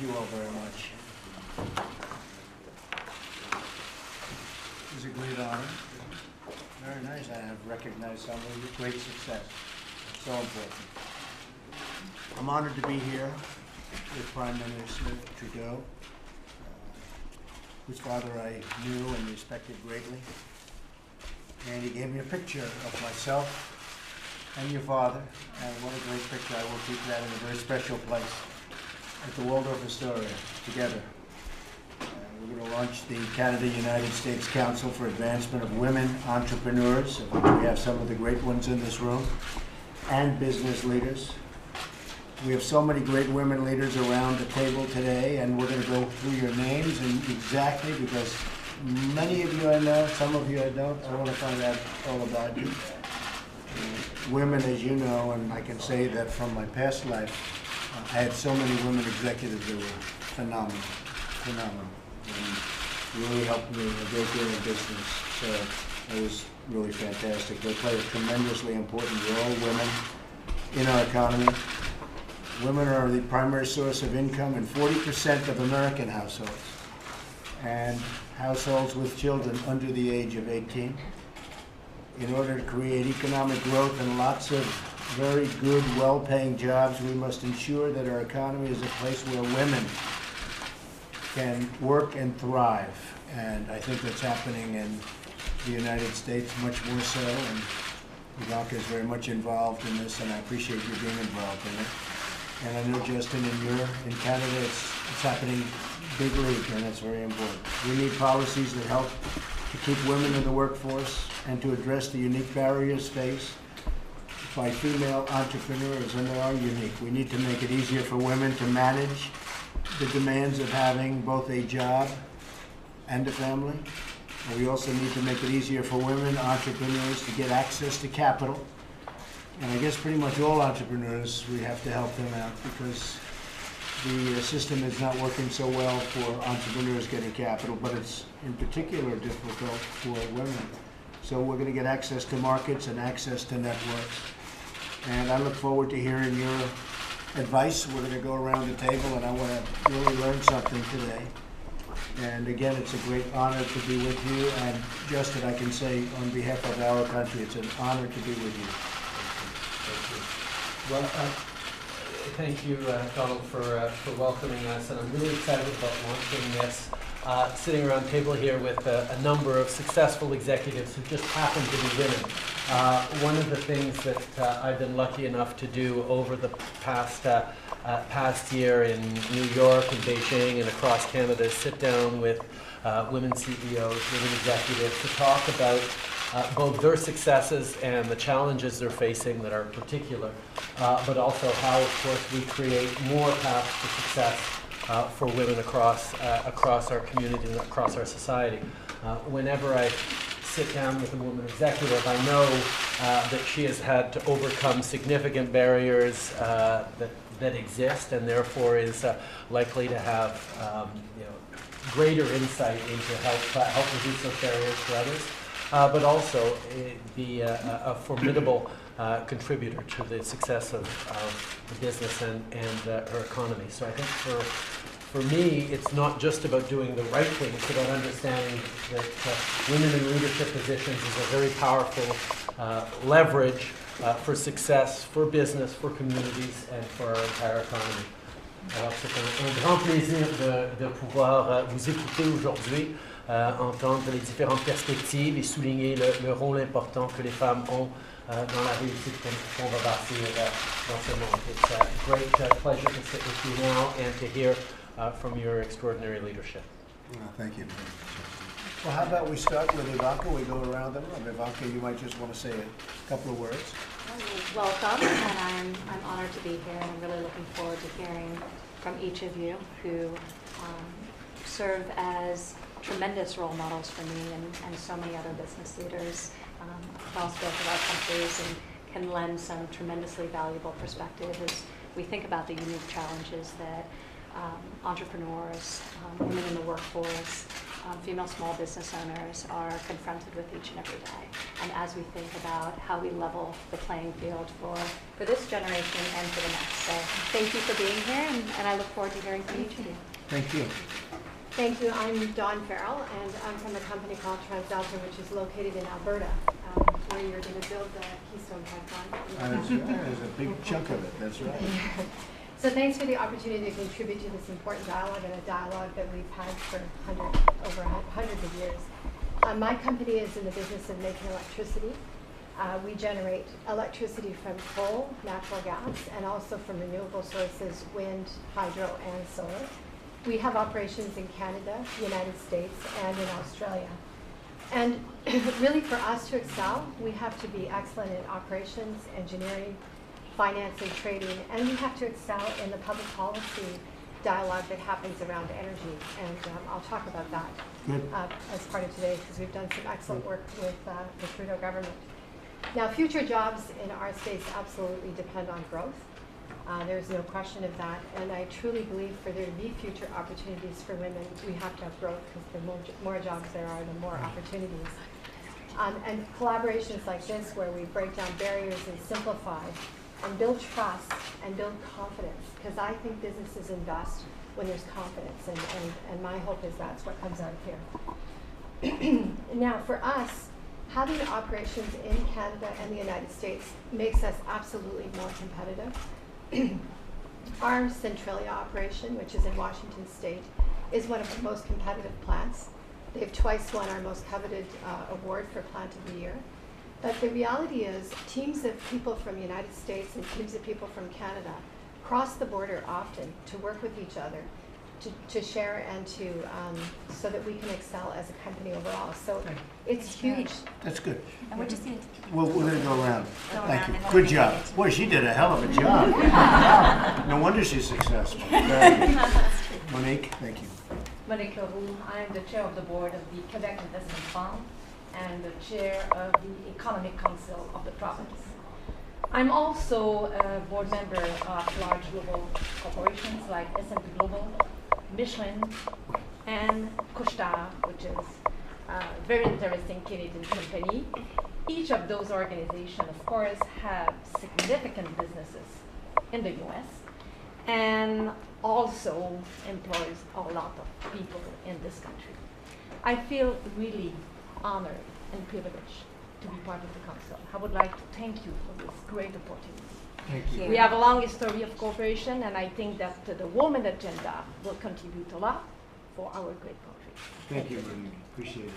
you all very much. It's a great honor. Very nice. I have recognized some of your great success. So important. I'm honored to be here with Prime Minister Trudeau, whose father I knew and respected greatly. And he gave me a picture of myself and your father, and what a great picture. I will keep that in a very special place at the Waldorf Astoria together. We're going to launch the Canada-United States Council for Advancement of Women Entrepreneurs, of which we have some of the great ones in this room, and business leaders. We have so many great women leaders around the table today, and we're going to go through your names and exactly, because many of you I know, some of you I don't. I want to find out all about you. Women, as you know, and I can say that from my past life, I had so many women executives that were phenomenal, and really helped me a great deal in business. So it was really fantastic. They play a tremendously important role, women, in our economy. Women are the primary source of income in 40% of American households, and households with children under the age of 18. In order to create economic growth and lots of very good, well-paying jobs, we must ensure that our economy is a place where women can work and thrive. And I think that's happening in the United States much more so. And Ivanka is very much involved in this, and I appreciate you being involved in it. And I know, Justin, in Canada, it's happening big league, and it's very important. We need policies that help to keep women in the workforce and to address the unique barriers faced by female entrepreneurs, and they are unique. We need to make it easier for women to manage the demands of having both a job and a family. And we also need to make it easier for women entrepreneurs to get access to capital. And I guess pretty much all entrepreneurs, we have to help them out, because the system is not working so well for entrepreneurs getting capital, but it's in particular difficult for women. So we're going to get access to markets and access to networks. And I look forward to hearing your advice. We're going to go around the table, and I want to really learn something today. And again, it's a great honor to be with you. And Justin, I can say on behalf of our country, it's an honor to be with you. Well, thank you, Donald, for welcoming us, and I'm really excited about launching this. Sitting around the table here with a number of successful executives who just happen to be women. One of the things that I've been lucky enough to do over the past year in New York and Beijing and across Canada is sit down with women CEOs, women executives to talk about both their successes and the challenges they're facing that are particular, but also how, of course, we create more paths to success for women across our community and across our society. Whenever I sit down with a woman executive, I know that she has had to overcome significant barriers that exist, and therefore is likely to have greater insight into help reduce those barriers for others. But also be a formidable contributor to the success of the business and her economy. So I think for me, it's not just about doing the right thing, it's about understanding that women in leadership positions is a very powerful leverage for success, for business, for communities, and for our entire economy. Alors c'est un grand plaisir de pouvoir vous écouter aujourd'hui. Entendre les différentes perspectives et souligner le rôle important que les femmes ont dans la réussite qu'on va bâtir dans ce monde. It's a great pleasure to sit with you now and to hear from your extraordinary leadership. Well, thank you. Well, how about we start with Ivanka? We go around the room. Ivanka, you might just want to say a couple of words. Welcome, and I'm honored to be here, and I'm really looking forward to hearing from each of you who serve as tremendous role models for me and so many other business leaders across both of our countries, and can lend some tremendously valuable perspective as we think about the unique challenges that entrepreneurs, women in the workforce, female small business owners are confronted with each and every day. And as we think about how we level the playing field for this generation and for the next. So thank you for being here, and I look forward to hearing from each of you. Thank you. Thank you. I'm Dawn Farrell, and I'm from a company called TransAlta, which is located in Alberta, where you're going to build the Keystone Pipeline. That's right. There's a big chunk of it. That's right. So thanks for the opportunity to contribute to this important dialogue, and a dialogue that we've had for over hundreds of years. My company is in the business of making electricity. We generate electricity from coal, natural gas, and also from renewable sources, wind, hydro, and solar. We have operations in Canada, the United States, and in Australia. And really, for us to excel, we have to be excellent in operations, engineering, finance, and trading, and we have to excel in the public policy dialogue that happens around energy. And I'll talk about that as part of today, because we've done some excellent work with the Trudeau government. Now, future jobs in our space absolutely depend on growth. There's no question of that, and I truly believe for there to be future opportunities for women, we have to have growth, because the more jobs there are, the more opportunities. And collaborations like this, where we break down barriers and simplify, and build trust and build confidence, because I think businesses invest when there's confidence, and my hope is that's what comes out of here. Now, for us, having operations in Canada and the United States makes us absolutely more competitive. Our Centralia operation, which is in Washington State, is one of the most competitive plants. They've twice won our most coveted award for Plant of the Year. But the reality is, teams of people from the United States and teams of people from Canada cross the border often to work with each other, to share and to so that we can excel as a company overall. So it's huge. That's good. And we're just going to We're going to go around. Thank you. and Good then job. Boy, she did a hell of a job. No wonder she's successful. Very good. Monique, thank you. Monique Leroux. I am the chair of the board of the Quebec Investment Fund and the chair of the Economic Council of the province. I'm also a board member of large global corporations like S&P Global, Michelin, and Couche-Tard, which is a very interesting Canadian company. Each of those organizations, of course, have significant businesses in the US and also employs a lot of people in this country. I feel really honored and privileged to be part of the council. I would like to thank you for this great opportunity. Thank you. We have a long history of cooperation, and I think that the woman agenda will contribute a lot for our great country. Thank you, Monique. Appreciate it.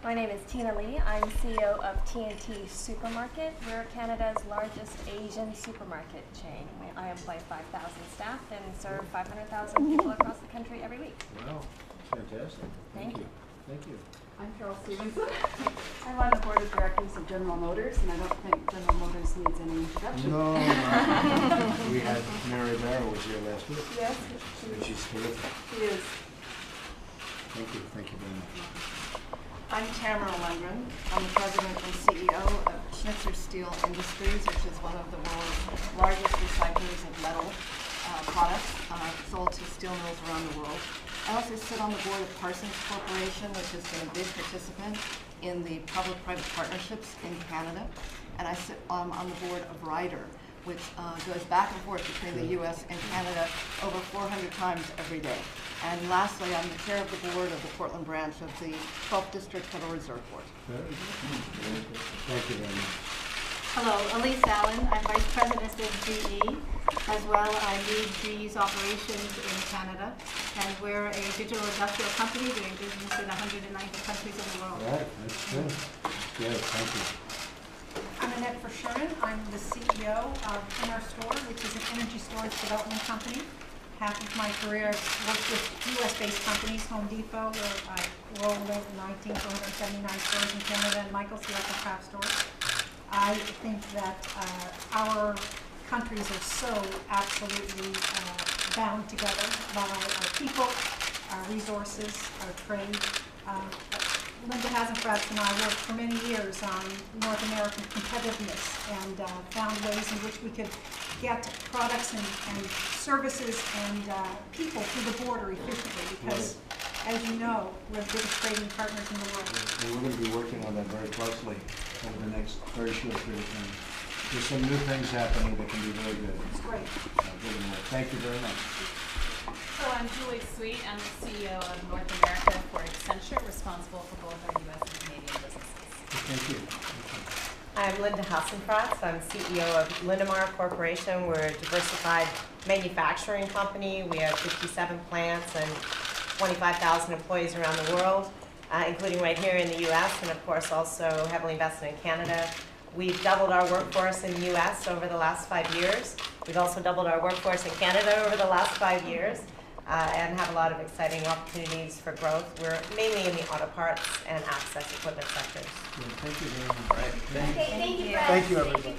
My name is Tina Lee. I'm CEO of TNT Supermarket. We're Canada's largest Asian supermarket chain. I employ 5,000 staff and serve 500,000 people across the country every week. Wow. Fantastic. Thank you. Thank you. I'm Carol Stevenson. I'm on the board of directors of General Motors, and I don't think General Motors needs any introduction. No, we had Mary Barrow was here last week. Yes, And she's terrific. she is. Thank you. Thank you very much. I'm Tamara Lundgren. I'm the president and CEO of Schnitzer Steel Industries, which is one of the world's largest recyclers of metal products sold to steel mills around the world. I also sit on the board of Parsons Corporation, which has been a big participant in the public-private partnerships in Canada. And I sit on the board of Ryder, which goes back and forth between the U.S. and Canada over 400 times every day. And lastly, I'm the chair of the board of the Portland branch of the 12th District Federal Reserve Board. Very good. Very good. Thank you very much. Hello, Elise Allen. I'm Vice President of GE. As well, I lead GE's operations in Canada. And we're a digital industrial company doing business in 190 countries in the world. All right. That's good. That's good. Thank you. I'm Annette Verschuren. I'm the CEO of Inner Store, which is an energy storage development company. Half of my career I've worked with US-based companies, Home Depot, where I rolled out 19 to 179 stores in Canada, and Michael's the Echo Craft Stores. I think that our countries are so absolutely bound together by our people, our resources, our trade. Linda Hasenfratz and I worked for many years on North American competitiveness and found ways in which we could get products and services and people through the border efficiently, because as you know, we're the biggest trading partners in the world. And we're going to be working on that very closely over the next very short period of time. There's some new things happening that can be very good. It's great. Thank you very much. So I'm Julie Sweet. I'm the CEO of North America for Accenture, responsible for both our U.S. and Canadian businesses. Thank you. I'm Linda Hassenfratz. I'm CEO of Linamar Corporation. We're a diversified manufacturing company. We have 57 plants and 25,000 employees around the world, including right here in the U.S. and, of course, also heavily invested in Canada. We've doubled our workforce in the U.S. over the last 5 years. We've also doubled our workforce in Canada over the last 5 years and have a lot of exciting opportunities for growth. We're mainly in the auto parts and access equipment sectors. Thank you very much. Okay, thank you, Fred. Thank you, everybody.